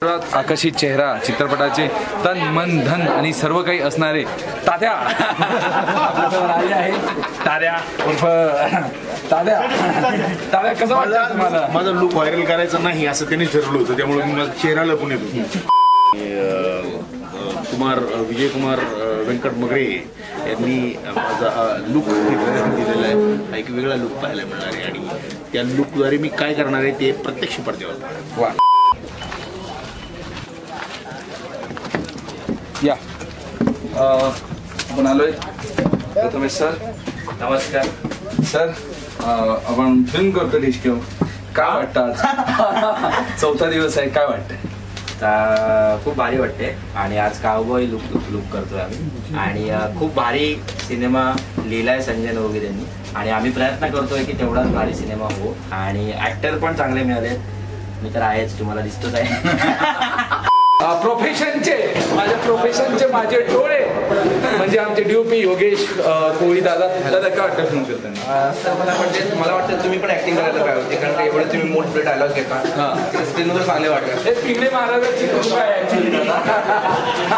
चित्रपटात आकर्षित चेहरा, चित्रपटाचे तन मन धन आणि सर्व काही असणारे तात्या आले आहे. तात्या उर्फ तात्या. तात्या कसं वाटतं तुम्हाला? माझा लुक व्हायरल करायचा नाही असं त्यांनी ठरवलं होतं, त्यामुळे मी माझा चेहरा लपून येतो. विजय कुमार व्यंकट मगरे यांनी माझा लुक दिलेला आहे. एक वेगळा लुक पाहायला मिळणार आहे आणि त्या लुकद्वारे मी काय करणार आहे ते प्रत्यक्ष पडद्यावर. वा या आपण आलोय. प्रथमेश सर नमस्कार. सर आपण फिल्म करतो डिस्क्यू. काय वाटतं आज? चौथा दिवस आहे, काय वाटतंय? खूप भारी वाटते आणि आज कावबॉय लुक करतोय आम्ही आणि खूप भारी सिनेमा लिहिलाय संजय नवगिरे यांनी आणि आम्ही प्रयत्न करतोय की तेवढाच भारी सिनेमा हो आणि ऍक्टर पण चांगले मिळाले. मी तर आहेच, तुम्हाला दिसतोच आहे. प्रोफेशनचे माझे डोळे म्हणजे आमचे डीओपी योगेश कोळी दादा. दादा काय वाटतं फिल्म करताना? सर मला वाटतं तुम्ही पण ऍक्टिंग करायला पाहिजे होते, कारण एवढे तुम्ही मोठे डायलॉग घेता स्क्रीनवर चांगले वाटतात. पिंगळे महाराजांची कृपा आहे ऍक्च्युली.